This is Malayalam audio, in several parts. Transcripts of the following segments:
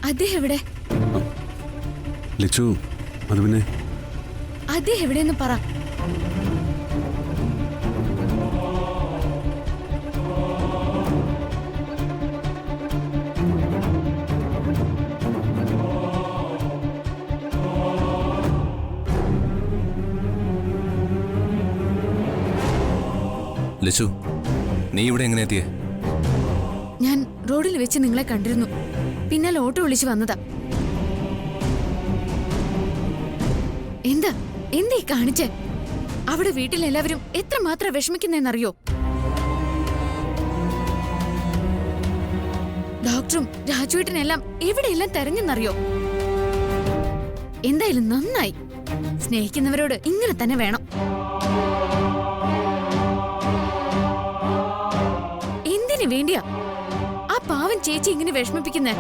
അദ്ദേഹം എവിടെ? ലച്ചു, അത് പിന്നെ അദ്ദേഹം എവിടെയെന്ന് പറ. ലച്ചു, നീ ഇവിടെ എങ്ങനെ എത്തിയേ? ഞാൻ റോഡിൽ വെച്ച് നിങ്ങളെ കണ്ടിരുന്നു. പിന്നാലെ ഓട്ടോ വിളിച്ചു വന്നതാ. എന്താ എന്തീ കാണിച്ചേ? അവിടെ വീട്ടിലെല്ലാവരും എത്രമാത്രം വിഷമിക്കുന്നറിയോ? ഡോക്ടറും രാജുവേട്ടനെല്ലാം എവിടെയെല്ലാം തെരഞ്ഞെന്നറിയോ? എന്തായാലും നന്നായി. സ്നേഹിക്കുന്നവരോട് ഇങ്ങനെ തന്നെ വേണം. എന്തിനു വേണ്ടിയാ ആ പാവൻ ചേച്ചി ഇങ്ങനെ വിഷമിപ്പിക്കുന്നേ?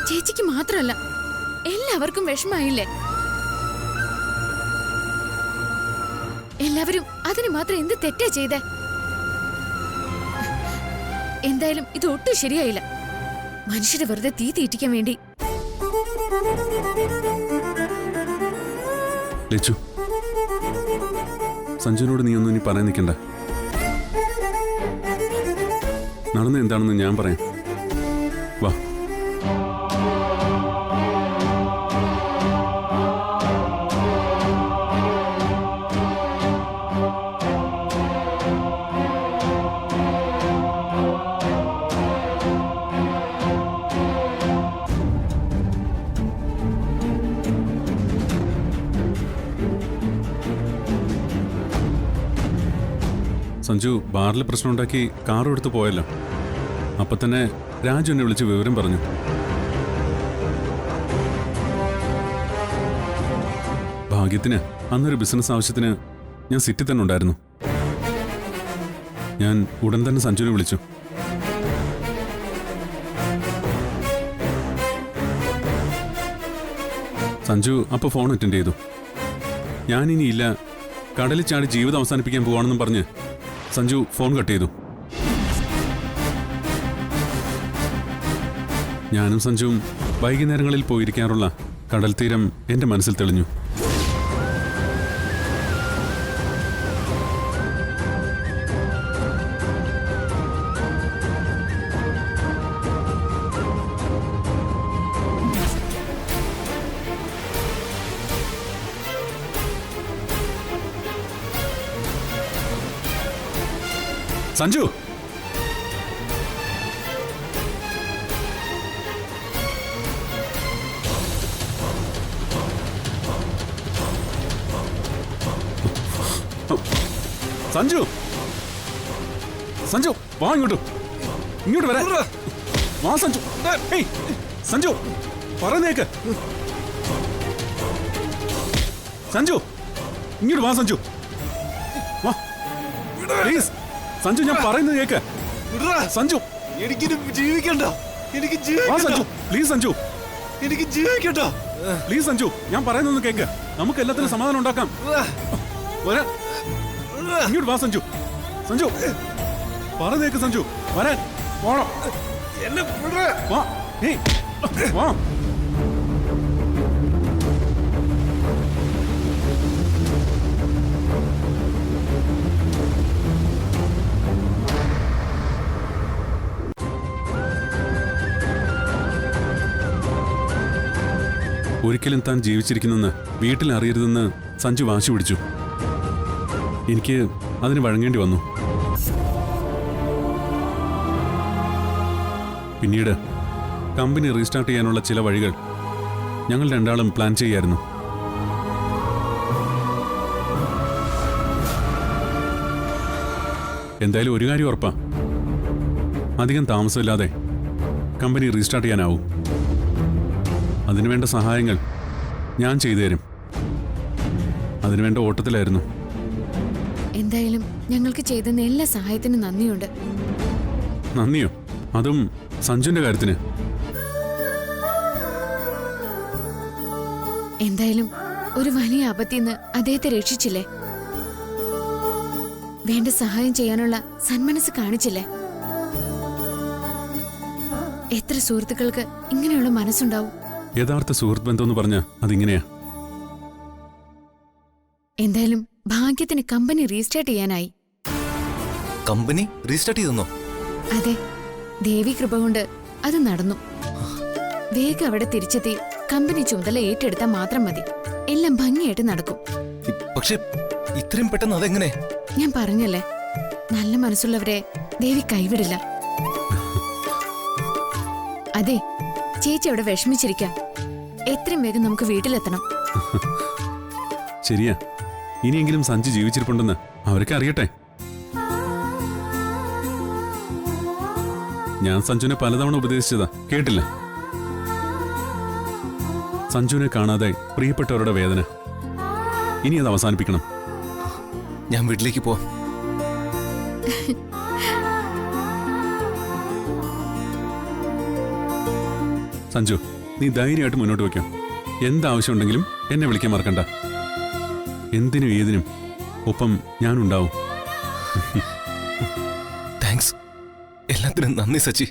ചേച്ചിക്ക് മാത്രമല്ല, എല്ലാവർക്കും വിഷമായില്ലേ? എല്ലാവരും അതിന് മാത്രം എന്ത് തെറ്റാ ചെയ്തേ? എന്തായാലും ഇത് ഒട്ടും ശരിയായില്ല. മനുഷ്യരെ വെറുതെ തീ തീറ്റിക്കാൻ വേണ്ടി. ലച്ചു, സഞ്ജുവിനോട് നീ ഒന്നും ഇനി പറയാൻ നിൽക്കണ്ട. നടന്ന എന്താണെന്ന് ഞാൻ പറയാം. വാ. സഞ്ജു ബാറിൽ പ്രശ്നമുണ്ടാക്കി കാറും എടുത്ത് പോയല്ലോ. അപ്പൊ തന്നെ രാജു എന്നെ വിളിച്ച് വിവരം പറഞ്ഞു. ഭാഗ്യത്തിന് അന്നൊരു ബിസിനസ് ആവശ്യത്തിന് ഞാൻ സിറ്റി തന്നെ ഉണ്ടായിരുന്നു. ഞാൻ ഉടൻ തന്നെ സഞ്ജുവിനെ വിളിച്ചു. സഞ്ജു അപ്പൊ ഫോൺ അറ്റൻഡ് ചെയ്തു. ഞാനിനിയില്ല, കടലിൽ ചാടി ജീവിതം അവസാനിപ്പിക്കാൻ പോവാണെന്നും പറഞ്ഞ് സഞ്ജു ഫോൺ കട്ട് ചെയ്തു. ഞാനും സഞ്ജുവും വൈകുന്നേരങ്ങളിൽ പോയിരിക്കാറുള്ള കടൽ തീരം എന്റെ മനസ്സിൽ തെളിഞ്ഞു. സഞ്ജു, സഞ്ജു, സഞ്ജു വാ, ഇങ്ങോട്ട് വരാ. വാ സഞ്ജു. സഞ്ജു പറയുന്നേക്ക്. സഞ്ജു ഇങ്ങോട്ട് വാ. സഞ്ജു വാ പ്ലീസ്. സഞ്ജു ഞാൻ പറയുന്നത് കേക്ക്. സഞ്ജു എനിക്ക് ജീവിക്കണ്ട. എനിക്ക് സഞ്ജു പ്ലീസ്. സഞ്ജു എനിക്ക് ജീവിക്കണ്ട. പ്ലീസ് സഞ്ജു, ഞാൻ പറയുന്നൊന്ന് കേക്ക്. നമുക്ക് എല്ലാത്തിനും സമാധാനം ഉണ്ടാക്കാം. ഇങ്ങോട്ട് വാ സഞ്ജു. സഞ്ജു പറയുന്നേക്ക്. സഞ്ജു വരാൻ പോണം. എന്നെ വാ. വാ. ഒരിക്കലും താൻ ജീവിച്ചിരിക്കുന്നെന്ന് വീട്ടിൽ അറിയരുതെന്ന് സഞ്ജു വാശി പിടിച്ചു. എനിക്ക് അതിന് വഴങ്ങേണ്ടി വന്നു. പിന്നീട് കമ്പനി റീസ്റ്റാർട്ട് ചെയ്യാനുള്ള ചില വഴികൾ ഞങ്ങൾ രണ്ടാളും പ്ലാൻ ചെയ്യായിരുന്നു. എന്തായാലും ഒരു കാര്യം ഉറപ്പാ, അധികം താമസമില്ലാതെ കമ്പനി റീസ്റ്റാർട്ട് ചെയ്യാനാവും. അതിനുവേണ്ട സഹായങ്ങൾ ഞാൻ ചെയ്തു തരും. അതിനുവേണ്ട ഓട്ടത്തിലായിരുന്നു. എന്തായാലും ഞങ്ങൾക്ക് ചെയ്തെന്ന എല്ലാ സഹായത്തിനും നന്ദിയുണ്ട്. നന്ദിയോ? അതും സഞ്ജുവിന്റെ കാര്യത്തിന്? എന്തായാലും ഒരു വലിയ ആപത്തിന്ന് അദ്ദേഹത്തെ രക്ഷിച്ചില്ലേ? വേണ്ട സഹായം ചെയ്യാനുള്ള സന്മനസ് കാണിച്ചില്ലേ? എത്ര സുഹൃത്തുക്കൾക്ക് ഇങ്ങനെയുള്ള മനസ്സുണ്ടാവും. യഥാർത്ഥ സുഹൃത്ത് ബന്ധം എന്ന് പറഞ്ഞാൽ അതിങ്ങനെയാ. എന്തായാലും ഭാഗ്യത്തിന് കമ്പനി റീസ്റ്റാർട്ട് ചെയ്യാനായി. കമ്പനി റീസ്റ്റാർട്ട് ചെയ്തെന്നോ? അതെ, ദേവി കൃപ കൊണ്ട് അത് നടന്നു. വേഗം അവിടെ തിരിച്ചെത്തി കമ്പനി ചുമതല ഏറ്റെടുത്താൽ മാത്രം മതി. എല്ലാം ഭംഗിയായിട്ട് നടക്കും. പക്ഷെ ഇത്രയും പെട്ടെന്ന് അതെങ്ങനെ? ഞാൻ പറഞ്ഞല്ലേ, നല്ല മനസ്സുള്ളവരെ ദേവി കൈവിടില്ല. അതെ, ചേച്ചി അവിടെ വിഷമിച്ചിരിക്കാം. എത്രയും വേഗം നമുക്ക് വീട്ടിലെത്തണം. ശരിയാ, ഇനിയെങ്കിലും സഞ്ജു ജീവിച്ചിരിപ്പുണ്ടെന്ന് അവരൊക്കെ അറിയട്ടെ. ഞാൻ സഞ്ജുവിനെ പലതവണ ഉപദേശിച്ചതാ, കേട്ടില്ല. സഞ്ജുവിനെ കാണാതെ പ്രിയപ്പെട്ടവരുടെ വേദന, ഇനി അത് അവസാനിപ്പിക്കണം. ഞാൻ വീട്ടിലേക്ക് പോവാം. സഞ്ജു, നീ ധൈര്യമായിട്ട് മുന്നോട്ട് വയ്ക്കും. എന്താവശ്യമുണ്ടെങ്കിലും എന്നെ വിളിക്കാൻ മറക്കണ്ട. എന്തിനും ഏതിനും ഒപ്പം ഞാനുണ്ടാവും. താങ്ക്സ്, എല്ലാത്തിനും നന്ദി സച്ചി.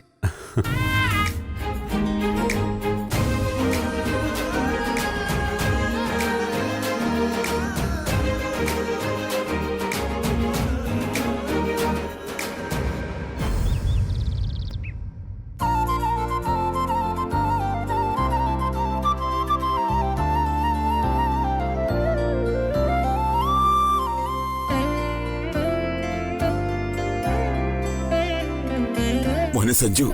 മോനെ സഞ്ജു,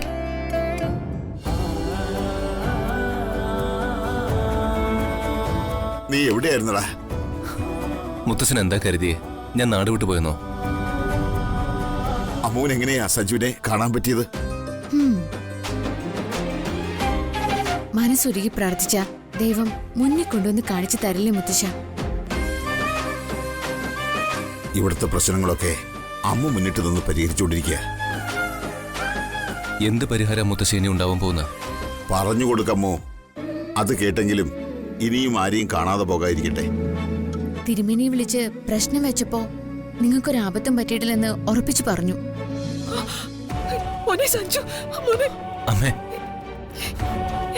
നീ എവിടെയായിരുന്നടാ? മുത്തച്ഛൻ എന്താ കരുതിയേ? ഞാൻ നാട് വിട്ടു പോയെന്നോ? അമ്മൂന് എങ്ങനെയാ സഞ്ജുവിനെ കാണാൻ പറ്റിയത്? മനസ്സൊരുക്കി പ്രാർത്ഥിച്ച ദൈവം മുന്നിൽ കൊണ്ടുവന്ന് കാണിച്ചു തരില്ലേ മുത്തശ്ശ? ഇവിടുത്തെ പ്രശ്നങ്ങളൊക്കെ അമ്മ മുന്നിട്ട് നിന്ന് പരിഹരിച്ചുകൊണ്ടിരിക്കുക. എന്ത് പരിഹാരം മുത്തശ്ശേനി ഉണ്ടാവാൻ പോകുന്ന? പറഞ്ഞു കൊടുക്കമ്മോ, അത് കേട്ടെങ്കിലും ഇനിയും ആരെയും കാണാതെ പോകാതിരിക്കട്ടെ. തിരുമേനിയെ വിളിച്ച് പ്രശ്നം വെച്ചപ്പോ നിങ്ങൾക്കൊരു ആപത്തും പറ്റിയിട്ടില്ലെന്ന് ഉറപ്പിച്ചു പറഞ്ഞു. മോനെ സഞ്ജു, മോനെ, അമ്മേ,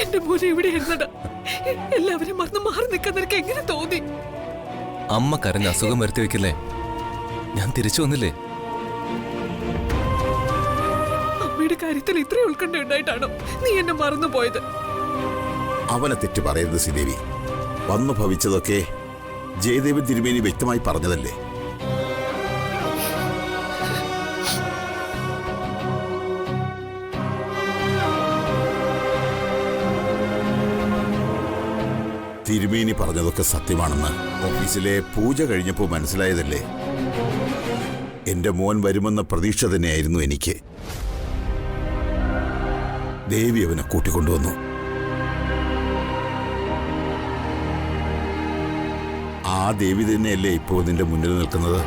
എന്റെ മോനെ ഇവിടെ ഇരുന്നടാ. എല്ലാവരും മറന്ന് മാറി നിൽക്കാൻ നിനക്ക് എങ്ങനെ തോന്നി? അമ്മ കരഞ്ഞ് അസുഖം വരുത്തി വെക്കില്ലേ? ഞാൻ തിരിച്ചു വന്നില്ലേ? അമ്മയുടെ കാര്യത്തിൽ ഇത്ര ഉത്കണ്ഠ ഉണ്ടായിട്ടാണോ നീ എന്നെ മറന്നു പോയത്? അവനെ തെറ്റ് പറയരുത് ശ്രീദേവി. വന്നു ഭവിച്ചതൊക്കെ ജയദേവൻ തിരുമേനി വ്യക്തമായി പറഞ്ഞതല്ലേ. തിരുമേനി പറഞ്ഞതൊക്കെ സത്യമാണെന്ന് ഓഫീസിലെ പൂജ കഴിഞ്ഞപ്പോൾ മനസ്സിലായതല്ലേ. എന്റെ മോൻ വരുമെന്ന പ്രതീക്ഷ തന്നെയായിരുന്നു എനിക്ക്. ദേവി അവനെ കൂട്ടിക്കൊണ്ടുവന്നു. ആ ദേവി തന്നെയല്ലേ ഇപ്പോൾ നിന്റെ മുന്നിൽ നിൽക്കുന്നത്.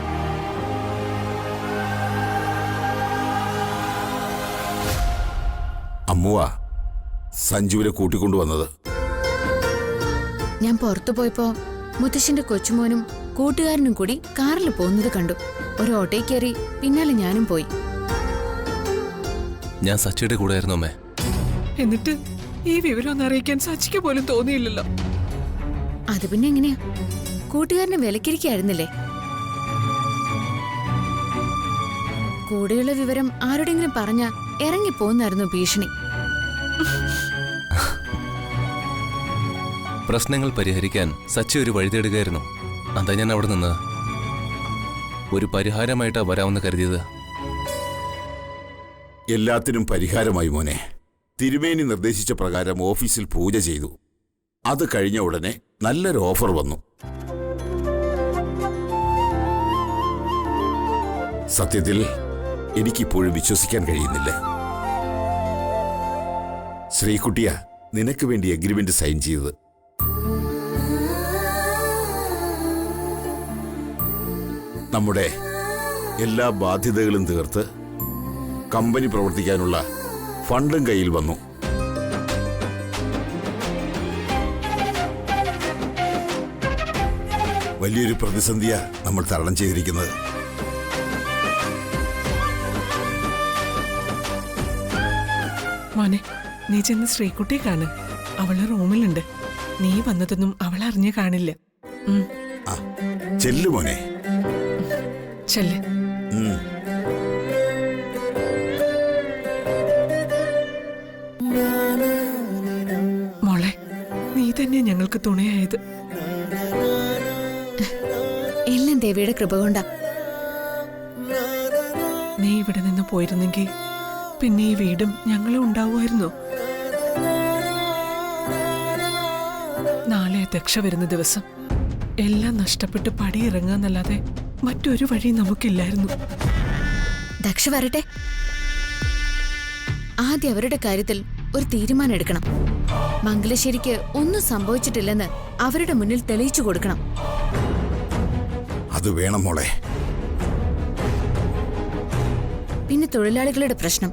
അമ്മുവാ സഞ്ജുവിനെ കൂട്ടിക്കൊണ്ടുവന്നത്. ഞാൻ പുറത്തു പോയപ്പോ മുത്തശ്ശന്റെ കൊച്ചുമോനും കൂട്ടുകാരനും കൂടി കാറിൽ പോകുന്നത് കണ്ടു. ഒരു ഓട്ടോയിൽ കയറി പിന്നാലെ ഞാനും പോയി. ഞാൻ സച്ചിയുടെ കൂടെ ആയിരുന്നു അമ്മേ. എന്നിട്ട് ഈ വിവരം ഒന്ന് അറിയിക്കാൻ സച്ചിക്ക് പോലും തോന്നിയില്ലല്ലോ. അത് പിന്നെ എങ്ങനെയാ? കൂട്ടുകാരനെ വിലക്കിരിക്കായിരുന്നില്ലേ? കൂടെയുള്ള വിവരം ആരോടെങ്കിലും പറഞ്ഞ ഇറങ്ങിപ്പോന്നായിരുന്നു ഭീഷണി. പ്രശ്നങ്ങൾ പരിഹരിക്കാൻ സച്ചി ഒരു വഴി തേടുകയായിരുന്നു. അതാ ഞാൻ അവിടെ നിന്ന് ഒരു പരിഹാരമായിട്ടാ വരാമെന്ന് കരുതിയത്. എല്ലാത്തിനും പരിഹാരമായി മോനെ. തിരുമേനി നിർദ്ദേശിച്ച പ്രകാരം ഓഫീസിൽ പൂജ ചെയ്തു. അത് കഴിഞ്ഞ ഉടനെ നല്ലൊരു ഓഫർ വന്നു. സത്യത്തിൽ എനിക്കിപ്പോഴും വിശ്വസിക്കാൻ കഴിയുന്നില്ല. ശ്രീകുട്ടിയ നിനക്ക് വേണ്ടി അഗ്രിമെന്റ് സൈൻ ചെയ്തത്. നമ്മുടെ എല്ലാ ബാധ്യതകളും തീർത്ത് കമ്പനി പ്രവർത്തിക്കാനുള്ള ഫണ്ടും കയ്യിൽ വന്നു. വലിയൊരു പ്രതിസന്ധിയാ നമ്മൾ തരണം ചെയ്തിരിക്കുന്നത്. മോനെ, നീ ചെന്ന് ശ്രീകുട്ടിയെ കാണ്. അവള് റൂമിലുണ്ട്. നീ വന്നതൊന്നും അവൾ അറിഞ്ഞു കാണില്ല. ആ ചെല്ലു മോനെ. ചെല്ല്. മോളെ, നീ തന്നെ ഞങ്ങൾക്ക് തുണയായത്. എല്ലാം ദേവിയുടെ കൃപ കൊണ്ടാ. നീ ഇവിടെ നിന്ന് പോയിരുന്നെങ്കിൽ പിന്നെ ഈ വീടും ഞങ്ങളും ഉണ്ടാവുമായിരുന്നു. നാളെ ദക്ഷ വരുന്ന ദിവസം എല്ലാം നഷ്ടപ്പെട്ട് പടിയിറങ്ങാന്നല്ലാതെ മറ്റൊരു വഴി നമുക്കില്ലായിരുന്നു. ദക്ഷ വരട്ടെ. ആദ്യം അവരുടെ കാര്യത്തിൽ ഒരു തീരുമാനം എടുക്കണം. മംഗലശ്ശേരിക്ക് ഒന്നും സംഭവിച്ചിട്ടില്ലെന്ന് അവരുടെ മുന്നിൽ തെളിയിച്ചു കൊടുക്കണം. അത് വേണം മോളെ. പിന്നെ തൊഴിലാളികളുടെ പ്രശ്നം.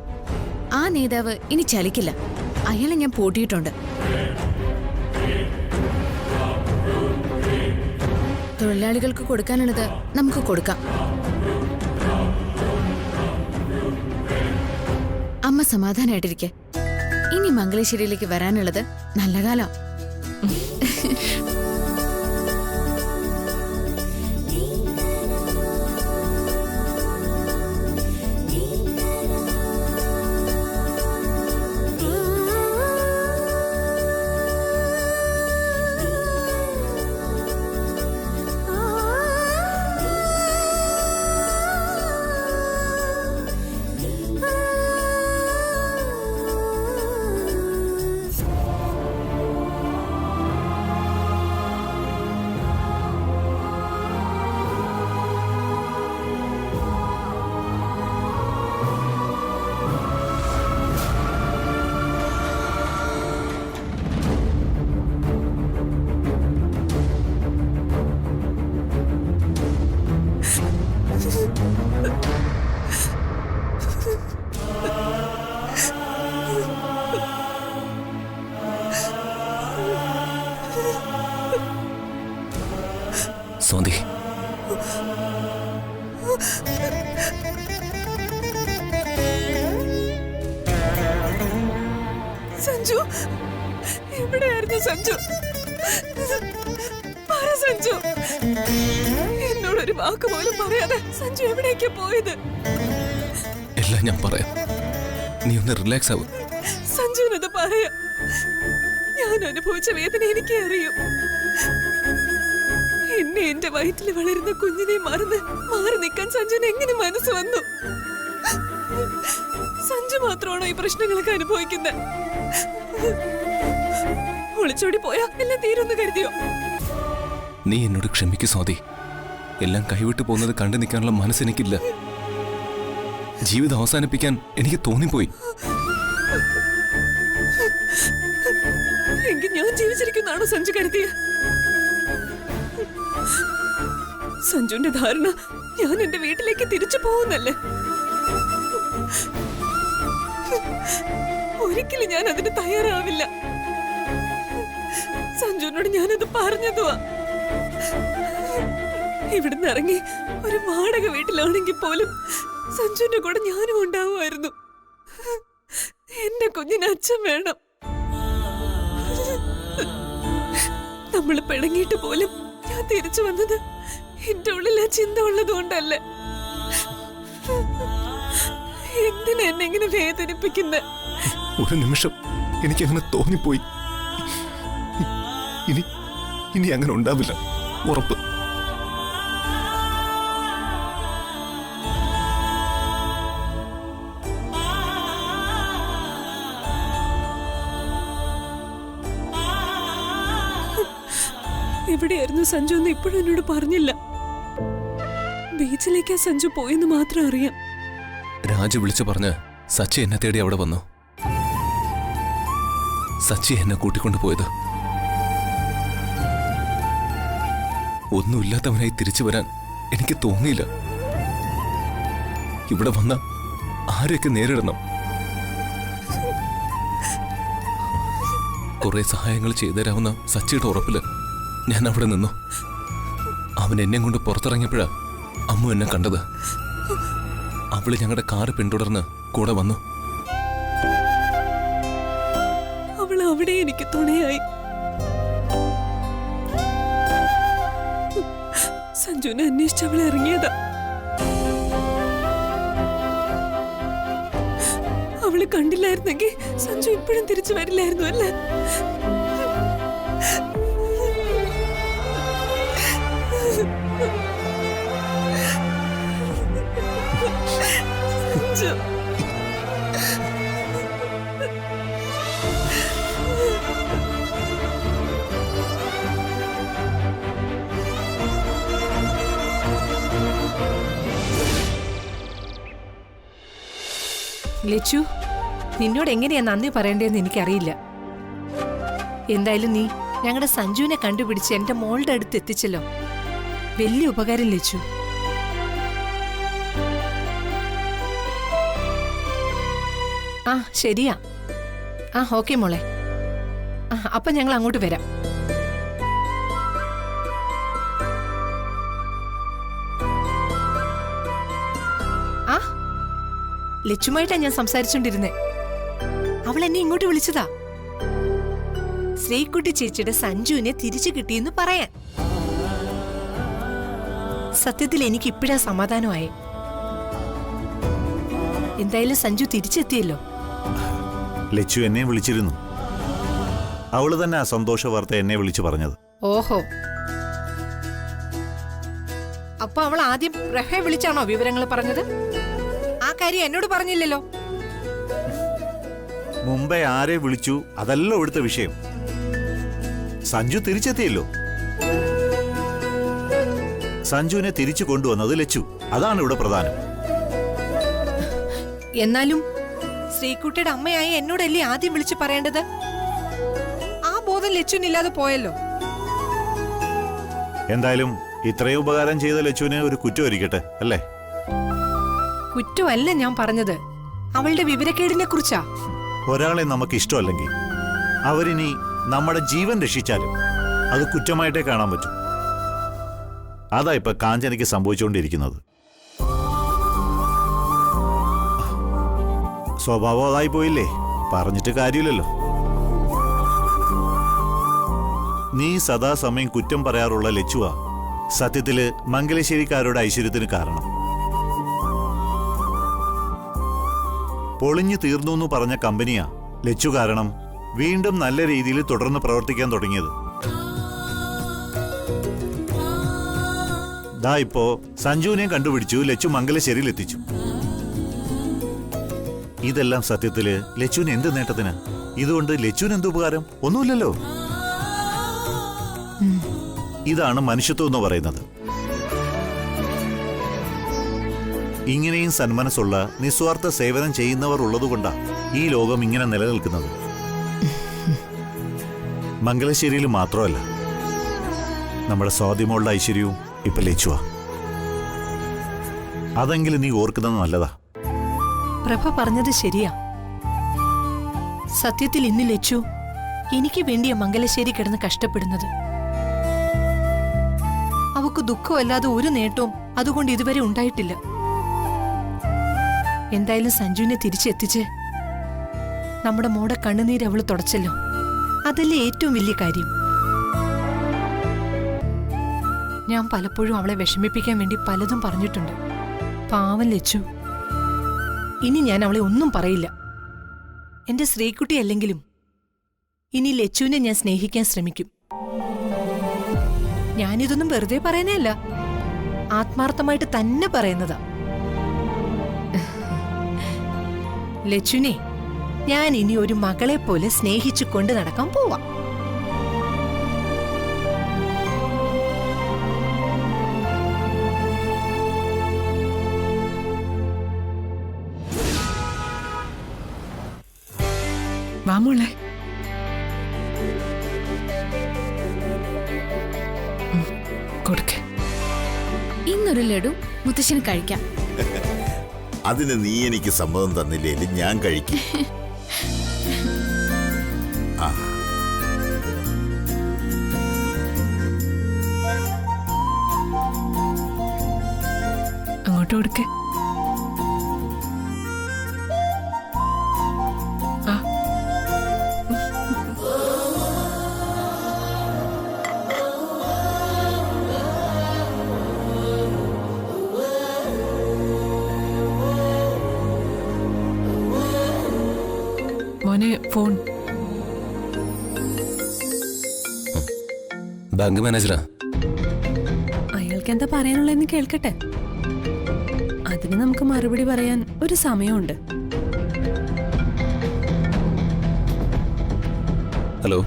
ആ നേതാവ് ഇനി ചലിക്കില്ല. അയാളെ ഞാൻ പൂട്ടിയിട്ടുണ്ട്. തൊഴിലാളികൾക്ക് കൊടുക്കാനുള്ളത് നമുക്ക് കൊടുക്കാം. അമ്മ സമാധാനായിട്ടിരിക്കെ. ഇനി മംഗലശ്ശേരിയിലേക്ക് വരാനുള്ളത് നല്ല കാലം. സോന്തി, സഞ്ജു എവിടെയായിരുന്നു? സഞ്ജു പറ സഞ്ജു. എന്നോടൊരു വാക്ക് പോലും പറയാതെ സഞ്ജു എവിടേക്കാ പോയത്? എല്ലാം ഞാൻ പറയാം. നീ ഒന്ന് റിലാക്സ് ആവും. സഞ്ജുവിനത് പറയാം. ഞാൻ അനുഭവിച്ച വേദന എനിക്ക് അറിയൂ. എന്നെ എന്റെ വയറ്റിൽ വളരുന്ന കുഞ്ഞിനെ മറന്ന് മാറി നിൽക്കാൻ സഞ്ജുവിന് എങ്ങനെ മനസ്സ് വന്നു? സഞ്ജു മാത്രമാണോ ഈ പ്രശ്നങ്ങളൊക്കെ അനുഭവിക്കുന്നത്? ഒളിച്ചോടി പോയാ എല്ലാം തീരുമെന്ന് കരുതിയോ? നീ എന്നോട് ക്ഷമിക്കു സ്വാതി. എല്ലാം കൈവിട്ടു പോകുന്നത് കണ്ടു നിൽക്കാനുള്ള മനസ്സെനിക്കില്ല. ജീവിതം അവസാനിപ്പിക്കാൻ എനിക്ക് തോന്നിപ്പോയി. എങ്കിൽ ഞാൻ ജീവിച്ചിരിക്കുന്നാണോ സഞ്ജു കരുതിയ? സഞ്ജുവിന്റെ ധാരണ ഞാൻ എന്റെ വീട്ടിലേക്ക് തിരിച്ചു പോകുന്നല്ലേ? ഒരിക്കലും ഞാൻ അതിന് തയ്യാറാവില്ല. സഞ്ജുവിനോട് ഞാനത് പറഞ്ഞതുവാ. ഇവിടുന്ന് ഇറങ്ങി ഒരു വാടക വീട്ടിലാണെങ്കിൽ പോലും സഞ്ജുവിന്റെ കൂടെ ഞാനും ഉണ്ടാവുമായിരുന്നു. എന്റെ കുഞ്ഞിന് അച്ഛൻ വേണം. നമ്മൾ പിണങ്ങിയിട്ട് പോലും ഞാൻ തിരിച്ചു വന്നത് എന്റെ ഉള്ളിൽ ആ ചിന്ത ഉള്ളതുകൊണ്ടല്ലേ. എന്തിനാ എന്നെ ഇങ്ങനെ വേദനിപ്പിക്കുന്നത്? ഒരു നിമിഷം എനിക്കങ്ങനെ തോന്നിപ്പോയി. ഇനി അങ്ങനെ ഉണ്ടാവില്ല, ഉറപ്പ്. എവിടെയായിരുന്നു സഞ്ജു എന്ന് ഇപ്പോഴും എന്നോട് പറഞ്ഞില്ല. ബീച്ചിലേക്കാ സഞ്ജു പോയെന്ന് മാത്രം അറിയാം. രാജു വിളിച്ചു പറഞ്ഞ് സച്ചി എന്നെ തേടി അവിടെ വന്നു. സച്ചി എന്നെ കൂട്ടിക്കൊണ്ടു പോയത്. ഒന്നുമില്ലാത്തവനായി തിരിച്ചു വരാൻ എനിക്ക് തോന്നിയില്ല. ഇവിടെ വന്ന ആരെയൊക്കെ നേരിടണം? കുറെ സഹായങ്ങൾ ചെയ്തുതരാവുന്ന സച്ചിയുടെ ഉറപ്പില് ഞാൻ അവിടെ നിന്നു. അവൻ എന്നെ കൊണ്ട് പുറത്തിറങ്ങിയപ്പോഴാ അമ്മു എന്നെ കണ്ടത്. അവള് ഞങ്ങളുടെ കാറ് പിന്തുടർന്ന് കൂടെ വന്നു. അവിടെ എനിക്ക് തുണയായി. സഞ്ജുവിനെ അന്വേഷിച്ച് അവളെ ഇറങ്ങിയതാ. അവള് കണ്ടില്ലായിരുന്നെങ്കിൽ സഞ്ജു ഇപ്പോഴും തിരിച്ചു വരില്ലായിരുന്നു അല്ലേ? സഞ്ജു ലച്ചു, നിന്നോട് എങ്ങനെയാ നന്ദി പറയേണ്ടതെന്ന് എനിക്കറിയില്ല. എന്തായാലും നീ ഞങ്ങളുടെ സഞ്ജുവിനെ കണ്ടുപിടിച്ച് എന്റെ മോളുടെ അടുത്ത് എത്തിച്ചല്ലോ. വലിയ ഉപകാരം ലച്ചു. ആ ശരിയാ. ആ ഓക്കെ മോളെ. ആ അപ്പൊ ഞങ്ങൾ അങ്ങോട്ട് വരാം. ആ ലച്ചുമായിട്ടാ ഞാൻ സംസാരിച്ചോണ്ടിരുന്നേ. അവൾ എന്നെ ഇങ്ങോട്ട് വിളിച്ചതാ. ശ്രീകുട്ടി ചേച്ചിയുടെ സഞ്ജുവിനെ തിരിച്ചു കിട്ടിയെന്ന് പറയാൻ. സത്യത്തിൽ എനിക്ക് ഇപ്പോഴാ സമാധാനമായി. എന്തായാലും സഞ്ജു തിരിച്ചെത്തിയല്ലോ. ലച്ചു എന്നെ വിളിച്ചിരുന്നു. അവള് തന്നെ ആ സന്തോഷ വാർത്ത എന്നെ വിളിച്ചു പറഞ്ഞത്. ഓഹോ, അപ്പൊ അവൾ ആദ്യം റഹയെ വിളിച്ചാണോ വിവരങ്ങൾ പറഞ്ഞത്? ആ കാര്യം എന്നോട് പറഞ്ഞില്ലല്ലോ. മുമ്പേ ആരെ വിളിച്ചു അതല്ല ഇവിടുത്തെ വിഷയം. സഞ്ജു തിരിച്ചെത്തിയല്ലോ. സഞ്ജുവിനെ തിരിച്ചു കൊണ്ടുവന്നത് ലച്ചു. അതാണ് ഇവിടെ പ്രധാനം. എന്നാലും ശ്രീകുട്ടിയുടെ അമ്മയായി എന്നോടല്ലേ ആദ്യം വിളിച്ചു പറയേണ്ടത്? ആ ബോധം ലച്ചുവിനില്ലാതെ പോയല്ലോ. എന്തായാലും ഇത്രയും ഉപകാരം ചെയ്ത ലച്ചുവിന് ഒരു കുറ്റം ഒരുക്കട്ടെ അല്ലേ? കുറ്റമല്ല ഞാൻ പറഞ്ഞത്, അവളുടെ വിവരക്കേടിനെ കുറിച്ചാ. ഒരാളെ നമുക്ക് ഇഷ്ടമല്ലെങ്കിൽ അവരിനി നമ്മുടെ ജീവൻ രക്ഷിച്ചാലും അത് കുറ്റമായിട്ടേ കാണാൻ പറ്റും. അതാ ഇപ്പൊ കാഞ്ചനയ്ക്ക് സംഭവിച്ചുകൊണ്ടിരിക്കുന്നത്. സ്വഭാവം അതായി പോയില്ലേ, പറഞ്ഞിട്ട് കാര്യമില്ലല്ലോ. നീ സദാസമയം കുറ്റം പറയാറുള്ള ലച്ചുവാ സത്യത്തില് മംഗലശ്ശേരിക്കാരുടെ ഐശ്വര്യത്തിന് കാരണം. പൊളിഞ്ഞു തീർന്നു എന്ന് പറഞ്ഞ കമ്പനിയാ ലച്ചു കാരണം വീണ്ടും നല്ല രീതിയിൽ തുടർന്ന് പ്രവർത്തിക്കാൻ തുടങ്ങിയത്. ദാ ഇപ്പോ സഞ്ജുവിനെ കണ്ടുപിടിച്ചു ലച്ചു മംഗലശ്ശേരിയിൽ എത്തിച്ചു. ഇതെല്ലാം സത്യത്തില് ലച്ചുവിന് എന്ത് നേട്ടത്തിന്? ഇതുകൊണ്ട് ലച്ചുവിന് എന്ത് ഉപകാരം? ഒന്നുമില്ലല്ലോ. ഇതാണ് മനുഷ്യത്വം എന്ന് പറയുന്നത്. ഇങ്ങനെയും സന്മനസ്സുള്ള നിസ്വാർത്ഥ സേവനം ചെയ്യുന്നവർ ഉള്ളതുകൊണ്ടാ ഈ ലോകം ഇങ്ങനെ നിലനിൽക്കുന്നത്. മംഗലശ്ശേരിയിൽ മാത്രമല്ല, നമ്മുടെ സ്വാതിമോളുടെ ഐശ്വര്യവും ഇപ്പൊ ലച്ചുവാ. അതെങ്കിലും നീ ഓർക്കുന്നത് നല്ലതാ. പ്രഭ പറഞ്ഞത് ശരിയാ. സത്യത്തിൽ ഇന്ന് ലച്ചു എനിക്ക് വേണ്ടിയ മംഗലശ്ശേരി കിടന്ന് കഷ്ടപ്പെടുന്നത്. അവക്ക് ദുഃഖമല്ലാതെ ഒരു നേട്ടവും അതുകൊണ്ട് ഇതുവരെ ഉണ്ടായിട്ടില്ല. എന്തായാലും സഞ്ജുവിനെ തിരിച്ചെത്തിച്ച് നമ്മുടെ മോടെ കണ്ണുനീര് അവള് തുടച്ചല്ലോ. അതല്ലേ ഏറ്റവും വലിയ കാര്യം. ഞാൻ പലപ്പോഴും അവളെ വിഷമിപ്പിക്കാൻ വേണ്ടി പലതും പറഞ്ഞിട്ടുണ്ട്. പാവം ലച്ചു. ഇനി ഞാൻ അവളെ ഒന്നും പറയില്ല. എന്റെ ശ്രീകുട്ടി അല്ലെങ്കിലും ഇനി ലച്ചുവിനെ ഞാൻ സ്നേഹിക്കാൻ ശ്രമിക്കും. ഞാനിതൊന്നും വെറുതെ പറയുന്നതല്ല, ആത്മാർത്ഥമായിട്ട് തന്നെ പറയുന്നതാ. ലച്ചുനെ ഞാൻ ഇനി ഒരു മകളെ പോലെ സ്നേഹിച്ചു കൊണ്ട് നടക്കാൻ പോവാ. വാമോളെ, കൊടുക്കേ. ഇന്നൊരു ലഡു മുത്തശ്ശന് കഴിക്കാം. അതിന് നീ എനിക്ക് സമ്മതം തന്നില്ലേലും ഞാൻ കഴിക്കും. ആ അങ്ങോട്ട് കൊടുക്കേ. ആ ഫോൺ. ബാങ്ക് മാനേജരാ. അയാൾക്ക് എന്താ പറയാനുള്ളതെന്ന് കേൾക്കട്ടെ. അതിന് നമുക്ക് മറുപടി പറയാൻ ഒരു സമയമുണ്ട്. ഹലോ